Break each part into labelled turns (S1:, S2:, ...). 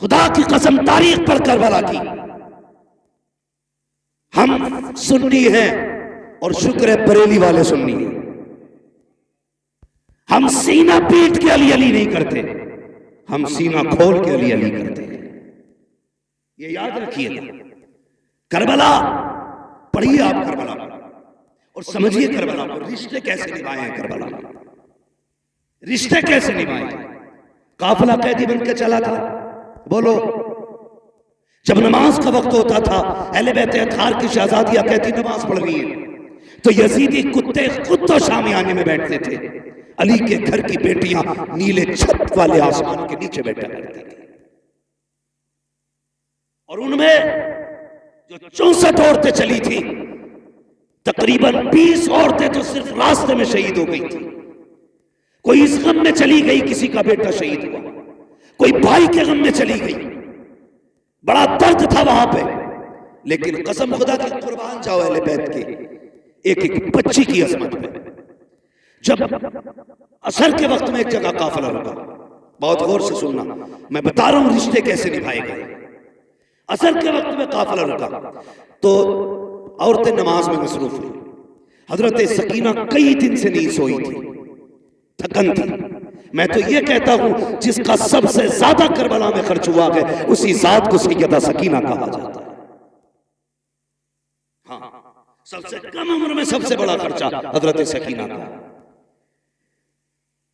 S1: खुदा की कसम तारीख पर करबला की। हम सुन्नी हैं और शुक्र है बरेली वाले सुन्नी हैं। हम सीना पीट के अली अली नहीं करते, हम सीना खोल के अली अली करते हैं। ये याद रखिए। करबला पढ़िए आप करबला और समझिए करबला को। रिश्ते कैसे निभाए हैं करबला में, रिश्ते कैसे निभाए। काफिला कैदी बन के चला था। बोलो, जब नमाज का वक्त होता था, अहले बैत अतहार की शहजादियां कहती नमाज पढ़ रही है, तो यजीदी कुत्ते खुद तो शामी आने में बैठते थे। अली के घर की बेटियां नीले छत वाले आसमान के नीचे बैठा करती थी। और उनमें जो 64 औरतें चली थी, तकरीबन 20 औरतें तो सिर्फ रास्ते में शहीद हो गई थी। कोई इस गम में चली गई, किसी का बेटा शहीद हुआ, कोई भाई के गम में चली गई। बड़ा दर्द था वहां पे। लेकिन कसम खुदा की कुर्बान जाओ अहले बैत के एक एक बच्ची की अजमत पे। जब असर के वक्त में एक जगह काफिला रुका, बहुत गौर से सुनना, मैं बता रहा हूं रिश्ते कैसे निभाए गए। असर के वक्त में काफिला रुका तो औरतें नमाज में मसरूफ हुई। हजरत सकीना कई दिन से नहीं सोई थी, थकन थी। मैं तो ये कहता हूं जिसका सबसे ज्यादा करबला में खर्च हुआ है, उसी जात को सैयदा सकीना कहा जाता है। हाँ, सबसे कम उम्र में सबसे बड़ा खर्चा हजरत सकीना का।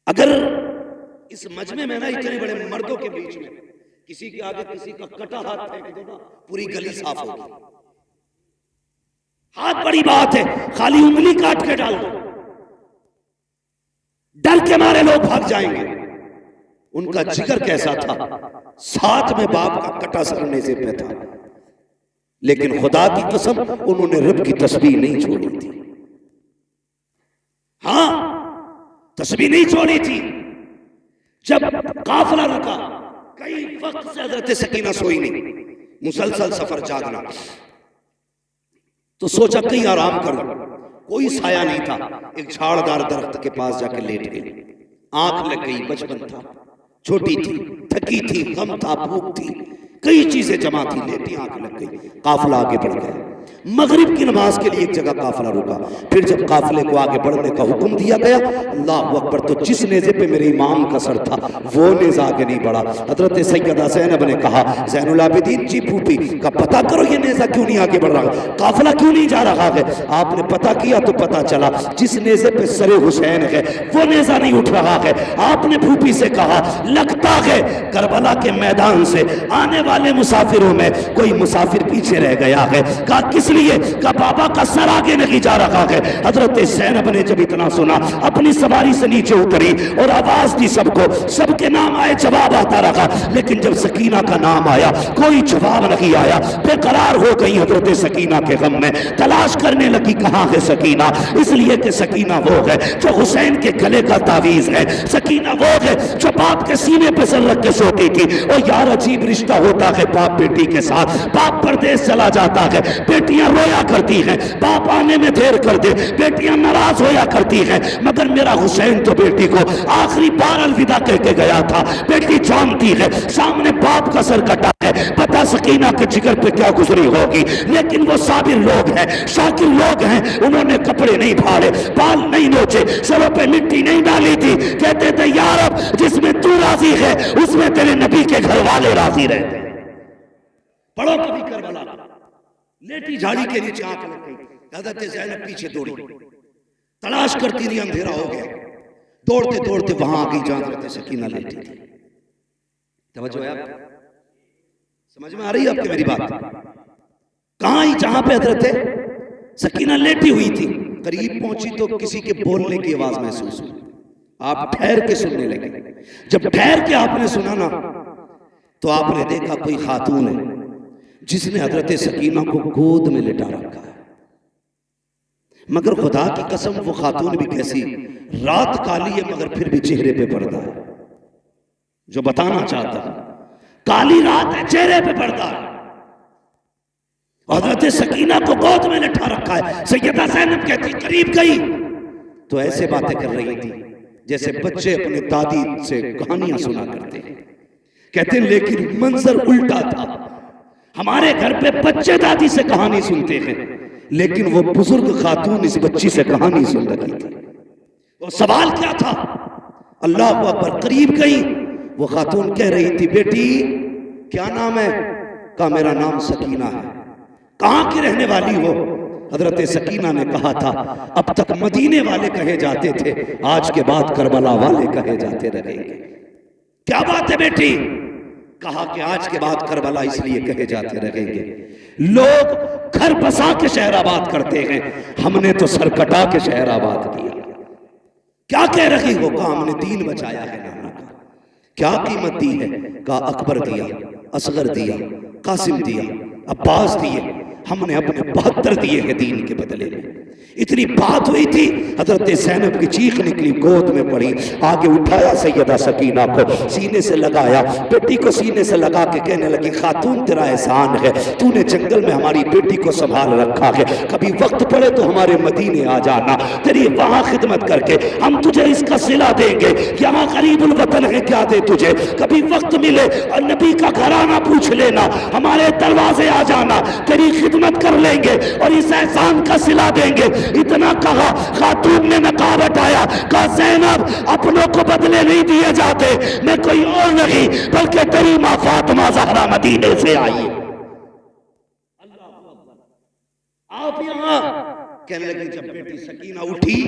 S1: अगर इस मजमे में ना इतने बड़े मर्दों के बीच में किसी के आगे किसी का कटा हाथ फेंक दो ना, पूरी गली साफ होगी। हाथ बड़ी बात है, खाली उंगली काट के डाल दो, डर के मारे लोग भाग जाएंगे। उनका जिगर कैसा था, साथ में बाप का कटा सरने से पे था, लेकिन खुदा की कसम उन्होंने रब की तस्बीह नहीं छोड़ी थी। हां, तस्बीह नहीं छोड़ी थी। जब काफिला रुका, कई वक्त से हजरत सकीना सोई नहीं, मुसलसल सफर जागना, तो सोचा कहीं आराम करूं। कोई साया नहीं था। एक झाड़दार दरख्त के पास जाकर लेट गई। आंख लग गई, बचपन था, छोटी थी, थकी थी, गम था, भूख थी, कई चीजें जमा थी, लेटी आंख लग गई। काफिला आगे बढ़ गया। मगरिब की नमाज के लिए एक जगह काफिला रुका। फिर जब काफिले को आगे बढ़ने का हुक्म दिया गया, अल्लाह अकबर, तो जिस नेज़े पे मेरे इमाम का सर था वो नेज़ा आगे नहीं बढ़ा। हजरत सैयदा ज़ैनब ने कहा, ज़ैनुल आबिदीन जी फूफी का पता करो ये नेज़ा क्यों नहीं आगे बढ़ रहा, काफिला क्यों नहीं जा रहा है। आपने पता किया तो पता चला जिस नेज़े पे सरे हुसैन है वो नेज़ा नहीं उठ रहा है। आपने फूफी से कहा, लगता है करबला के मैदान से आने वाले मुसाफिरों में कोई मुसाफिर पीछे रह गया है। कहा किस लिए? का बाबा का सर आगे नहीं जा रहा है। हजरत ज़ैनब ने जब इतना सुना, अपनी सवारी से नीचे उतरी और आवाज दी सबको। सबके नाम आए, जवाब आता रहा, लेकिन जब सकीना का नाम आया कोई जवाब नहीं आया। बेकरार हो गई हजरत सकीना के गम में, तलाश करने लगी कहाँ है सकीना। इसलिए कि सकीना वो है जो हुसैन के गले का तावीज है, सकीना वो है जो बाप के सीने पे सर रख के सोती थी। और यार अजीब रिश्ता होता है बाप बेटी के साथ। बाप परदेश चला जाता है, बेटियां रोया करती हैं, बाप आने में देर कर दे, बेटियां नाराज होया करती हैं। मगर मेरा हुसैन तो बेटी को आखिरी बार अलविदा कह के गया था। बेटी जानती है सामने बाप का सर कटा है, पता सकीना के जिगर पे क्या गुजरी होगी। लेकिन वो साबिर लोग हैं, शाकिर लोग हैं। उन्होंने कपड़े नहीं फाड़े, बाल नहीं नोचे, सरों पे मिट्टी नहीं डाली थी। कहते थे यार अब जिसमें तू राजी है उसमें तेरे नबी के घर वाले राजी रहते। पढ़ो कभी करबला। लेटी झाड़ी के नीचे आंख लग गई। हजरत ज़ैनब पीछे दौड़ी, तलाश करती रही, अंधेरा हो गया। दौड़ते दौड़ते वहां आ गई जहां हजरत सकीना लेटी थी। तवज्जो है, समझ में आ रही है आपकी मेरी बात? कहां आई जहां पे हजरत सकीना लेटी हुई थी। करीब पहुंची तो किसी के बोलने की आवाज महसूस हुई। आप ठहर के सुनने लगे। जब ठहर के आपने सुना ना, तो आपने देखा कोई खातून है जिसने हजरत सकीना को गोद में लिटा रखा है। मगर खुदा की कसम वो खातून भी कैसी, रात काली है मगर फिर भी चेहरे पे पर्दा है। जो बताना चाहता है, काली रात है, चेहरे पे पर्दा है। हजरत सकीना को गोद में लिटा रखा है। सैयदा ज़ैनब कहती, करीब गई तो ऐसे बातें कर रही थी जैसे बच्चे अपने दादी से कहानियां सुना करते हैं। कहते हैं लेकिन मंजर उल्टा था। हमारे घर पे बच्चे दादी से कहानी सुनते हैं, लेकिन वो बुजुर्ग खातून इस बच्ची से कहानी सुन रही थी। वो सवाल क्या था? अल्लाह अकबर, करीब गई, वो खातून कह रही थी, बेटी क्या नाम है? कहा मेरा नाम सकीना है। कहाँ की रहने वाली हो? हजरत सकीना ने कहा था, अब तक मदीने वाले कहे जाते थे, आज के बाद करबला वाले कहे जाते रहेंगे। क्या बात है बेटी? कहा कि आज के बाद करबला इसलिए कहे जाते रहेंगे, लोग घर बसा के शहराबाद करते हैं, हमने तो सर कटा के शहराबाद किया। क्या कह रही हो? कहा हमने दीन बचाया है नाना का। क्या कीमत दी है? कहा अकबर दिया, असगर दिया, कासिम दिया, अब्बास दिए, हमने अपने 72 दिए हैं दीन के बदले में। इतनी बात हुई थी, हजरत ज़ैनब की चीख निकली, गोद में पड़ी, आगे उठाया सैयदा सकीना को, सीने से लगाया, बेटी को सीने से लगा के कहने लगी, खातून तेरा एहसान है, तूने जंगल में हमारी बेटी को संभाल रखा है, कभी वक्त पड़े तो हमारे मदीने आ जाना, तेरी वहां खिदमत करके हम तुझे इसका सिला देंगे, यहाँ गरीबुल वतन है, क्या दे तुझे, कभी वक्त मिले और नबी का घराना पूछ लेना, हमारे दरवाजे आ जाना, तेरी खिदमत कर लेंगे और इस एहसान का सिला देंगे। इतना कहा, खातून ने नकाब हटाया, कहा ज़ैनब अपनों को बदले नहीं दिए जाते, मैं कोई और नहीं बल्कि तेरी मां फातिमा ज़हरा मदीने से आई। आप यहां कहने लगी, जब बेटी सकीना उठी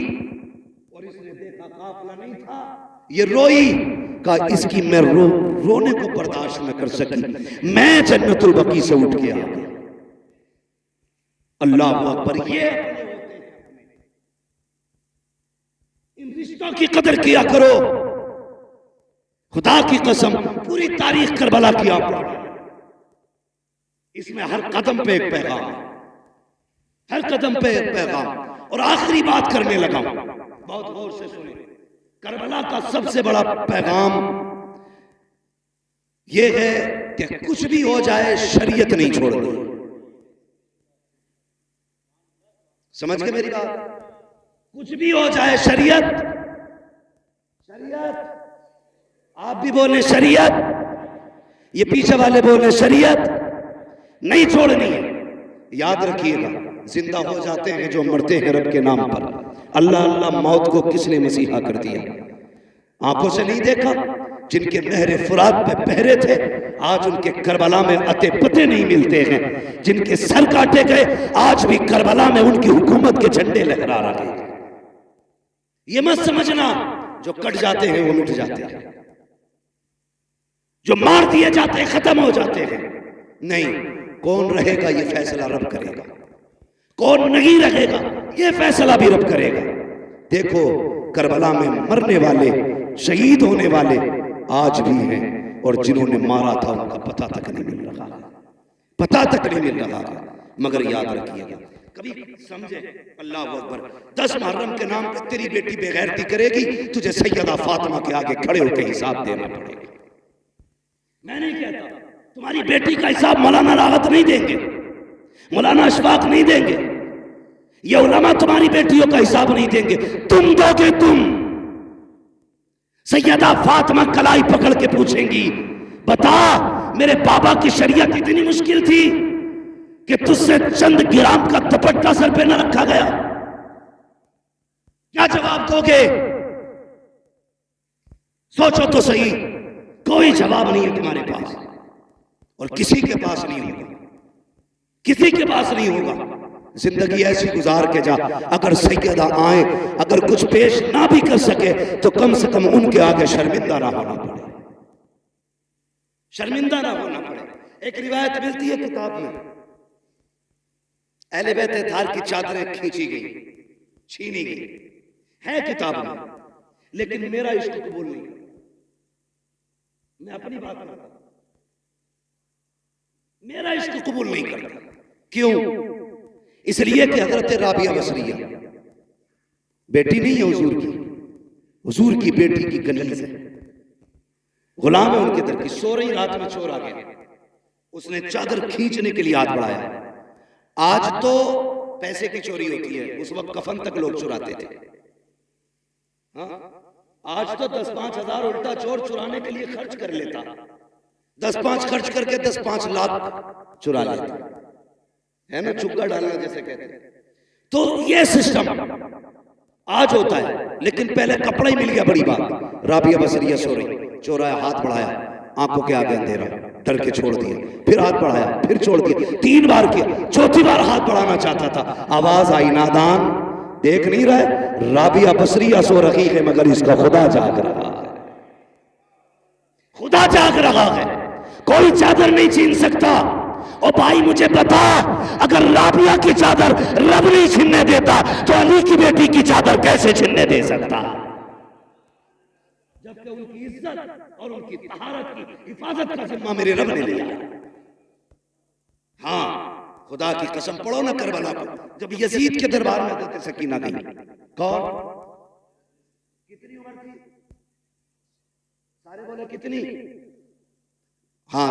S1: और इसने देखा काफिला नहीं था, ये रोई, कहा इसकी मैं रोने को बर्दाश्त न कर सकी, मैं जन्नतुल बकी से उठ के आ गई। अल्लाह अकबर, ये इन रिश्तों की कदर किया करो। खुदा की कसम, पूरी तारीख करबला की आप, इसमें हर कदम पे एक पैगाम, हर कदम पे एक पैगाम। और आखिरी बात करने लगा, बहुत गौर से सुने, करबला का सबसे बड़ा पैगाम यह है कि कुछ भी हो जाए शरीयत नहीं छोड़नी। समझ गए मेरी बात? कुछ भी हो जाए शरीयत, शरीयत, आप भी बोले शरीयत, ये पीछे वाले बोले शरीयत, नहीं छोड़नी है। याद रखिएगा, जिंदा हो जाते हैं जो मरते हैं रब के नाम पर। अल्लाह अल्लाह मौत को किसने मसीहा कर दिया? आंखों से नहीं देखा? जिनके नहरे फुरात पे पहरे थे, आज उनके करबला में अते पते नहीं मिलते हैं। जिनके सर काटे गए, आज भी करबला में उनकी हुकूमत के झंडे लहरा रहे हैं। ये मत समझना जो कट जाते हैं वो मिट जाते हैं, जो मार दिए जाते हैं खत्म हो जाते हैं। नहीं, कौन रहेगा ये फैसला रब करेगा, कौन नहीं रहेगा ये फैसला भी रब करेगा। देखो, करबला में मरने वाले, शहीद होने वाले आज भी हैं, और जिन्होंने मारा था उनका पता तक नहीं मिल रहा, पता तक नहीं मिल रहा। मगर याद रखिएगा, कभी समझे, अल्लाह अकबर, 10 मुहर्रम के नाम पे तेरी बेटी बेगैरती करेगी, तुझे सैयदा फातिमा के आगे खड़े होकर हिसाब देना पड़ेगा। मैं नहीं कहता तुम्हारी बेटी का हिसाब मौलाना राहत नहीं देंगे, मौलाना अशफाक नहीं देंगे, ये उलमा तुम्हारी बेटियों का हिसाब नहीं देंगे, तुम दोगे। तुम सैयदा फातिमा कलाई पकड़ के पूछेंगी, बता मेरे बाबा की शरीयत इतनी मुश्किल थी कि तुझसे चंद ग्राम का दुपट्टा सर पे न रखा गया? क्या जवाब दोगे? सोचो तो सही। कोई जवाब नहीं है तुम्हारे पास, और किसी के पास नहीं होगा, किसी के पास नहीं होगा। जिंदगी ऐसी गुजार के जा, अगर सैयदा आए, अगर कुछ पेश ना भी कर सके तो कम से कम उनके आगे शर्मिंदा ना होना पड़े, शर्मिंदा ना होना पड़े। एक रिवायत मिलती है किताब में, अहले बैत अताहर की चादरें खींची गई, छीनी गई, है किताब में, लेकिन मेरा इश्क कबूल नहीं। मैं अपनी बात करता, मेरा इश्क कबूल नहीं करता। क्यों? इसलिए कि हजरत राबिया बसरिया बेटी नहीं है हुजूर की, हुजूर की बेटी की कनीज है, गुलाम है उनके दर की। सो रही रात में चोर आ गया, उसने चादर खींचने के लिए हाथ बढ़ाया। आज तो पैसे की चोरी होती है, उस वक्त कफन तक लोग चुराते थे। हाँ? आज तो 10-5 हजार उल्टा चोर चुराने के लिए खर्च कर लेता। 10-5 खर्च करके 10-5 लाख चुरा लेते है ना, चुक्का डालना जैसे कहते हैं। तो ये सिस्टम आज होता है, लेकिन पहले कपड़ा ही मिल गया बड़ी बात। राबिया बसरिया सो रही, चोराया, हाथ बढ़ाया, आंखों के आगे अंधेरा, डर के छोड़ दिया, फिर हाथ बढ़ाया, फिर छोड़ दिया, 3 बार किया, चौथी बार हाथ बढ़ाना चाहता था, आवाज आई, नादान देख नहीं रहा, राबिया बसरिया सो रही है मगर इसका खुदा जाग रहा है, खुदा जाग रहा है, कोई चादर नहीं छीन सकता। ओ भाई मुझे बता, अगर राबिया की चादर रब नहीं छीनने देता तो अली की बेटी की चादर कैसे छीनने दे सकता? जबकि उनकी इज्जत और उनकी तहारत की हिफाजत का जिम्मा मेरे रब ने लिया। हाँ, खुदा की कसम, पढ़ो ना करबला को, जब यजीद के दरबार में हज़रत सकीना गई, कौन, कितनी उम्र थी? सारे बोले कितनी? हाँ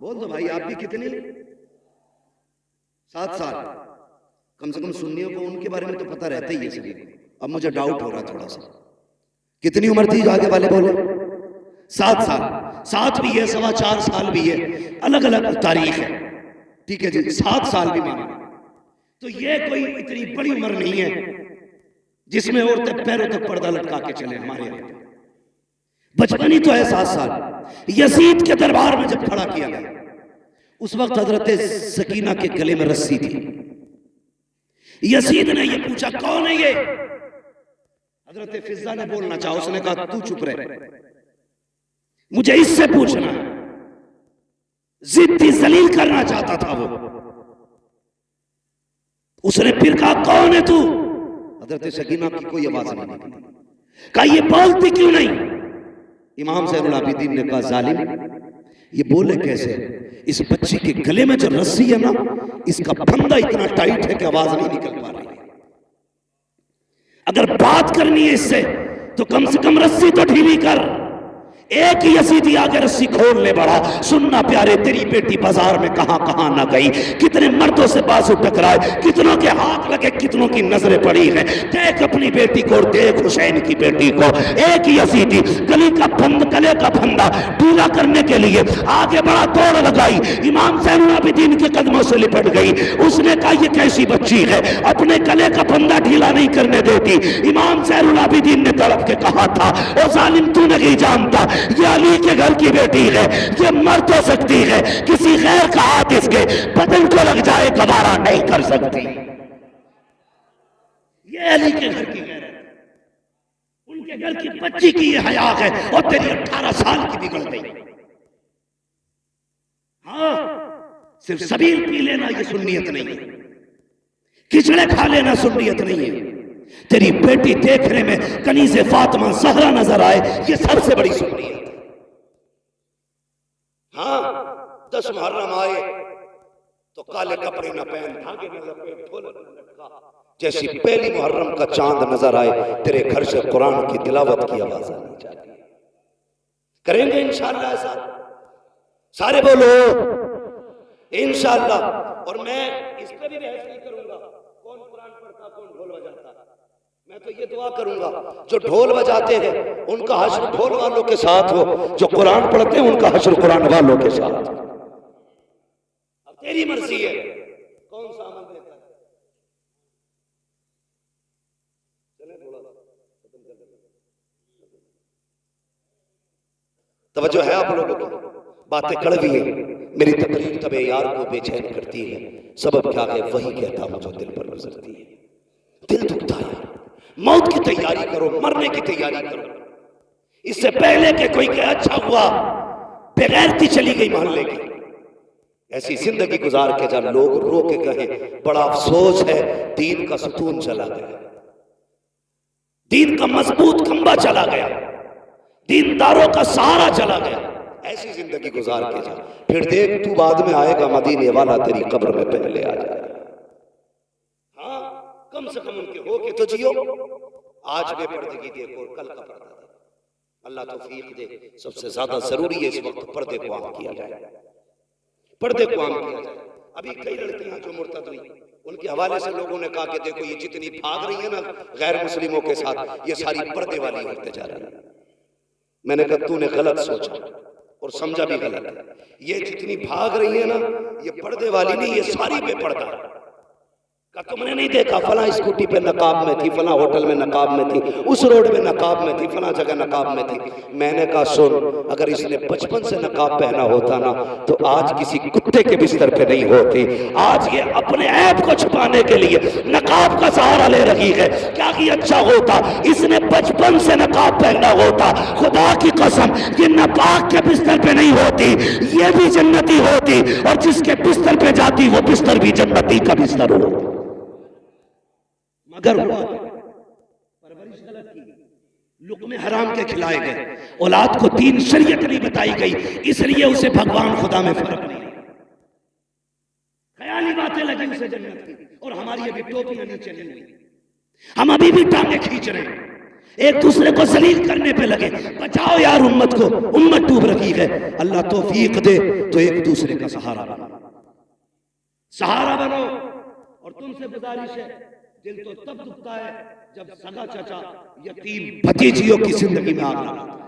S1: बोल दो भाई, आप भी कितनी? 7 साल। कम से कम सुन्नियों को उनके बारे में तो पता रहता ही है सभी। अब मुझे डाउट हो रहा थोड़ा सा, कितनी उम्र थी? आगे वाले बोले 7 साल। 7 भी है, 4.25 साल भी है, अलग अलग तारीख है, ठीक है जी, 7 साल भी माना। तो ये कोई इतनी बड़ी उम्र नहीं है जिसमें औरतें पैरों तक पर्दा लटका के चले। हमारे यहाँ बचपन ही तो है 7 साल। यजीद के दरबार में जब खड़ा किया गया, उस वक्त हजरत सकीना के गले में रस्सी थी। यजीद ने ये पूछा, कौन है ये? हजरत फिजा ने बोलना चाहा, उसने कहा तू चुप रहे, मुझे इससे पूछना है। जिद्दी जलील करना चाहता था वो। उसने फिर कहा, कौन है तू? हजरत सकीना की कोई आवाज नहीं निकली। कहा, ये बोलती क्यों नहीं? इमाम ज़ैनुल आबिदीन ने कहा, जालिम, ये बोले कैसे? इस बच्ची के गले में जो रस्सी है ना, इसका फंदा इतना टाइट है कि आवाज नहीं निकल पा रही। अगर बात करनी है इससे तो कम से कम रस्सी तो ढीली कर। एक ही यजीदी आगे रस्सी खोल ले बढ़ा। सुनना प्यारे, तेरी बेटी बाजार में कहां कहां ना गई, कितने मर्दों से बाजू टकराए, कितनों के हाथ लगे, कितनों की नजरें पड़ी हैं। देख अपनी बेटी को और देख हुसैन की बेटी को। एक ही यजीदी गले का फंदा ढीला करने के लिए आगे बढ़ा, दौड़ लगाई, इमाम ज़ैनुल आबिदीन के कदमों से लिपट गई। उसने कहा, ये कैसी बच्ची है, अपने गले का फंदा ढीला नहीं करने देती। इमाम ज़ैनुल आबिदीन ने तड़प के कहा था, ओ जालिम, तू नहीं जानता, ये अली के घर की बेटी है, ये मर तो सकती है, किसी गैर का हाथ इसके बदन को लग जाए गवारा नहीं कर सकती। ये अली के घर की गैर है, उनके घर की बच्ची की ये हया है, और तेरी 18 साल की बिगड़ गई। हाँ, सिर्फ सबील पी लेना ये सुन्नियत नहीं है, खिचड़े खा लेना सुन्नियत नहीं है। तेरी बेटी देखने में कनीज़े फातिमा ज़हरा नजर आए, ये सबसे बड़ी सुन्नियत। हाँ, 10 मुहर्रम आए तो काले कपड़े न पहन, धागे न लपेट, ढोलक न लटका, जैसी पहली मुहर्रम का चांद नजर आए, तेरे घर से कुरान की तिलावत की आवाज आनी चाहिए। करेंगे इंशाअल्लाह ऐसा? सारे बोलो इंशाअल्लाह। और मैं इस पर भी बहस नहीं करूंगा कौन कुरान पढ़ता, कौन ढोल बजाता। मैं तो ये दुआ करूंगा, जो ढोल बजाते हैं उनका हश्र ढोल वालों के साथ हो, जो कुरान पढ़ते हैं उनका हश्र कुरान वालों के साथ। अब तेरी मर्जी है कौन सा अमल देता है। चले थोड़ा खत्म कर देते, तवज्जो है आप लोगों की? बातें कड़वी है, मेरी तकरीर तबे यार को बेचैन करती है। सबब क्या है, वही कहता हूं जो दिल पर गुजरती है। दिल दुखता है, मौत की तैयारी करो, मरने की तैयारी करो, इससे पहले कि कोई कहे अच्छा हुआ बेगैरती चली गई मोहल्ले की। ऐसी जिंदगी गुजार के जब लोग रो के कहे बड़ा अफसोस है, दीन का सुतून चला गया, दीन का मजबूत खंबा चला गया, दीनदारों का सहारा चला गया। ऐसी जिंदगी गुजार के जा, फिर देख तू बाद में आएगा मदीने वाला तेरी कब्र में पहले आ जाएगा। हाँ, कम से कम उनके हो के तो जियो। आज बेपर्दगी देखो और कल का पर्दा देखो। अल्लाह तौफीक दे। सबसे ज्यादा जरूरी है इस वक्त पर्दे को आम किया जाए, पर्दे को आम किया जाए। अभी कई लड़कियां जो मुर्तद हुई, उनके हवाले से लोगों ने कहा कि देखो ये जितनी भाग रही है ना गैर मुस्लिमों के साथ, ये सारी पर्दे वाली होते जा रही है। मैंने कहा तूने गलत सोचा, और समझा भी गलत है। ये जितनी भाग रही है ना, ये पर्दे वाली नहीं, ये सारी बेपर्दा है। का तुमने नहीं देखा फला स्कूटी पे नकाब में थी, फला होटल में नकाब में थी, उस रोड में नकाब में थी, फला जगह नकाब में थी। मैंने कहा सुन, अगर इसने बचपन से नकाब पहना होता ना तो आज किसी कुत्ते के बिस्तर पे नहीं होती। आज ये अपने ऐप को छुपाने के लिए नकाब का सहारा ले रही है। क्या कि अच्छा होता इसने बचपन से नकाब पहना होता, खुदा की कसम ये नापाक के बिस्तर पे नहीं होती, ये भी जन्नती होती, और जिसके बिस्तर पे जाती वो बिस्तर भी जन्नती का बिस्तर हो। मगर हुआ परवरिश गलत की, लुक़्मे हराम के खिलाए गए, औलाद को दीन शरीयत नहीं बताई गई, इसलिए उसे भगवान खुदा में फर्क नहीं। ख्याली बातें लगी उसे जन्नत की, और हमारी अभी टोपियां नहीं चली हुई, हम अभी भी टांगे खींच रहे हैं, एक दूसरे को जलील करने पे लगे। बचाओ यार उम्मत को, उम्मत डूब रही है। अल्लाह तौफीक दे तो एक दूसरे का सहारा बनो, सहारा बनो। और तुमसे गुजारिश है, दिल तो तब दुखता है जब सगा चाचा यतीम भतीजियों की जिंदगी में आग लगाता है।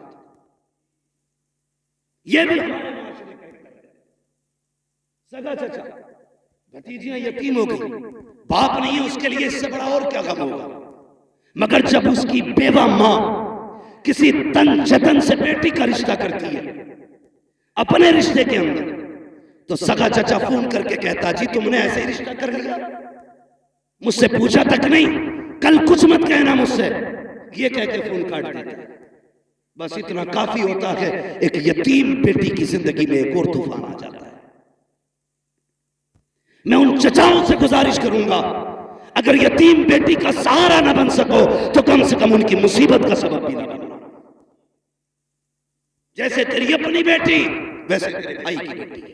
S1: ये भी हमारे माशरे का एक है। सगा चाचा भतीजियां यतीम हो गई, बाप नहीं है उसके लिए, इससे बड़ा और क्या गम होगा। मगर जब उसकी बेवा मां किसी तन जतन से बेटी का रिश्ता करती है अपने रिश्ते के अंदर, तो सगा चाचा फोन करके कहता जी तुमने ऐसे ही रिश्ता कर लिया, मुझसे पूछा तक नहीं, कल कुछ मत कहना मुझसे, ये कह के फोन काट देता। बस इतना काफी होता है, एक यतीम बेटी की जिंदगी में एक और तूफान आ जाता है। मैं उन चचाओं से गुजारिश करूंगा, अगर यतीम बेटी का सहारा ना बन सको तो कम से कम उनकी मुसीबत का सबब भी ना बनो। जैसे तेरी अपनी बेटी वैसे तेरे भाई की बेटी है।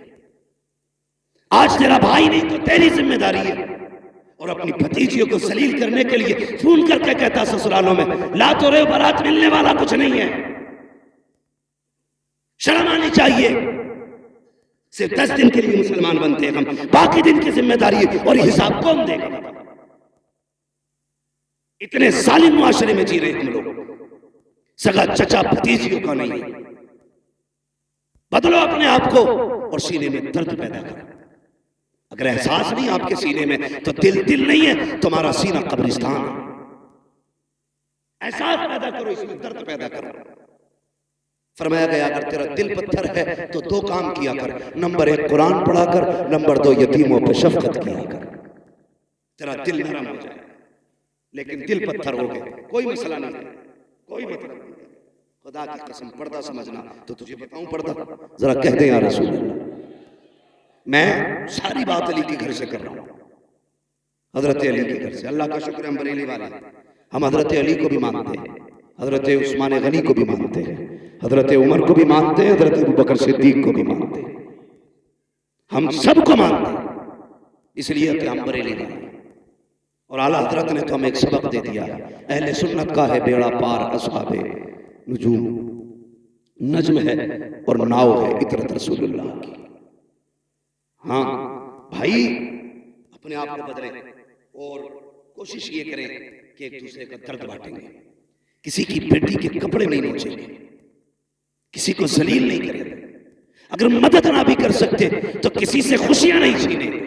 S1: आज तेरा भाई नहीं तो तेरी जिम्मेदारी है। और अपनी भतीजियों को सलील करने के लिए फोन करके कहता ससुरालों में ला तो रहे बारात मिलने वाला कुछ नहीं है। शर्म आनी चाहिए। सिर्फ 10 दिन के लिए मुसलमान बनते हैं हम, बाकी दिन की जिम्मेदारी और हिसाब कौन देगा? इतने जालिम मुआशरे में जी रहे हम लोग, सगा चचा भतीजियों का नहीं। बदलो अपने आप को और सीने में दर्द पैदा करो। अगर एहसास नहीं आपके सीने में तो दिल नहीं है, तुम्हारा सीना कब्रिस्तान है। एहसास पैदा करो, इसमें दर्द पैदा करो। फरमाया गया अगर तेरा दिल पत्थर है तो 2 काम किया कर, नंबर 1 कुरान पढ़ा कर, नंबर 2 यतीमों पर शफकत किया कर। तेरा दिल नरम हो जाए। लेकिन दिल पत्थर हो गए, कोई मसला नहीं है, कोई मतलब नहीं। खुदा की कसम पर्दा समझना तो तुझे बताऊं पर्दा, जरा कह दे या रसूल अल्लाह। मैं सारी बात अली के घर से कर रहा हूं, हजरत अली के घर से। अल्लाह का शुक्र हम बरेली वाले, हम हजरत अली को भी मानते हैं, हजरत उस्मान गनी को भी मानते हैं, हजरत उमर को भी मानते हैं, हजरत अबू बकर सिद्दीक को भी मानते हैं। हम सबको मानते हैं इसलिए कि हम बरेली वाले। और आला हजरत ने तो हमें एक सबक दे दिया, अहले सुन्नत का है बेड़ा पार, असहाबे नुजूम नज्म है और नाव है इतरत रसूलुल्लाह की। हाँ भाई, अपने आप को बदलें और कोशिश ये करें कि एक दूसरे का दर्द बांटेंगे। किसी की बेटी के कपड़े नहीं नोचेंगे, किसी को जलील नहीं करेंगे। अगर मदद ना भी कर सकते तो किसी से खुशियां नहीं छीनेंगे।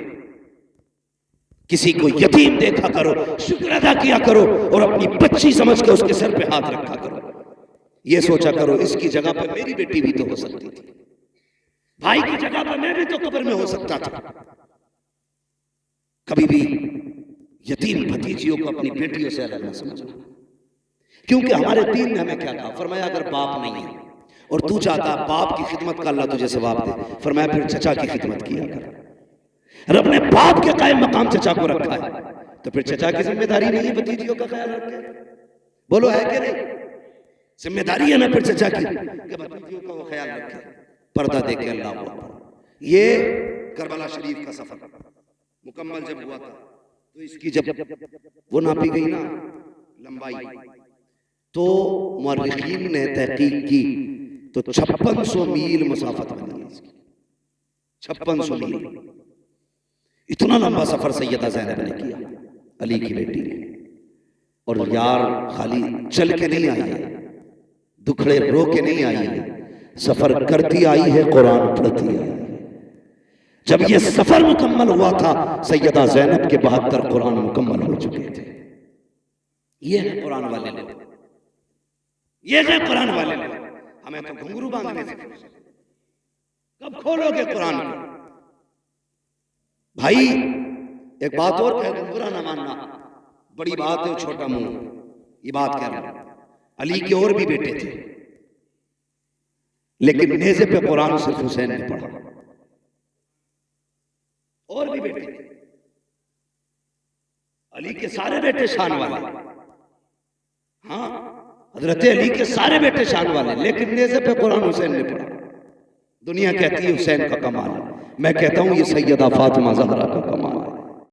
S1: किसी को यतीम देखा करो, शुक्र अदा किया करो और अपनी बच्ची समझ के उसके सर पे हाथ रखा करो। ये सोचा करो इसकी जगह पर मेरी बेटी भी तो हो सकती थी, भाई की जगह पर मैं भी तो कब्र में हो सकता था। कभी भी यतीम भतीजियों को अपनी बेटियों से अलग न समझना, क्योंकि हमारे दीन ने हमें क्या कहा, फरमाया अगर बाप नहीं है और तू चाहता बाप की खिदमत का अल्लाह तुझे सवाब दे, फरमाया फिर चचा की खिदमत किया कर। रब ने बाप के कायम मकाम चचा को रखा है, तो फिर चचा की जिम्मेदारी नहीं है भतीजियों का ख्याल रखे? बोलो है कि नहीं? जिम्मेदारी है ना फिर चचा की कि भतीजियों का वो ख्याल रखे, पर्दा देके। अल्लाह को ये करबला शरीफ का सफर मुकम्मल जब हुआ था तो इसकी जब वो नापी गई ना लंबाई, तो मुअर्रिखीन ने तहकीक की तो 5600 मील मसाफत बनी है इसकी। 5600 मील, इतना लंबा सफर सैयदा ज़ैनब ने किया, अली की बेटी ने। और यार खाली चल के नहीं आई है, दुखड़े रो के नहीं आई है, सफर करती आई है, कुरान पढ़ती आई है। जब यह सफर मुकम्मल हुआ था, सैयदा ज़ैनब के 72 कुरान मुकम्मल हो चुके थे। ये है कुरान वाले लोग, ये है कुरान वाले लोग। हमें तो घुंघरू बांधने से कब खोलोगे कुरान को? भाई एक बात और कह दूं, बुरा ना मानना, बड़ी बात है, छोटा मुंह, ये बात कह रहा हूं। अली के और भी बेटे थे, लेकिन नेज़े पे कुरान सिर्फ हुसैन ने पढ़ा। और भी बेटे थे, अली के सारे बेटे शान वाले, हाँ हजरत अली के सारे बेटे शान वाले, लेकिन नेज़े पे कुरान हुसैन ने पढ़ा। दुनिया कहती है हुसैन का कमाल, मैं कहता हूं ये सैयदा फातिमा ज़हरा का कमाल।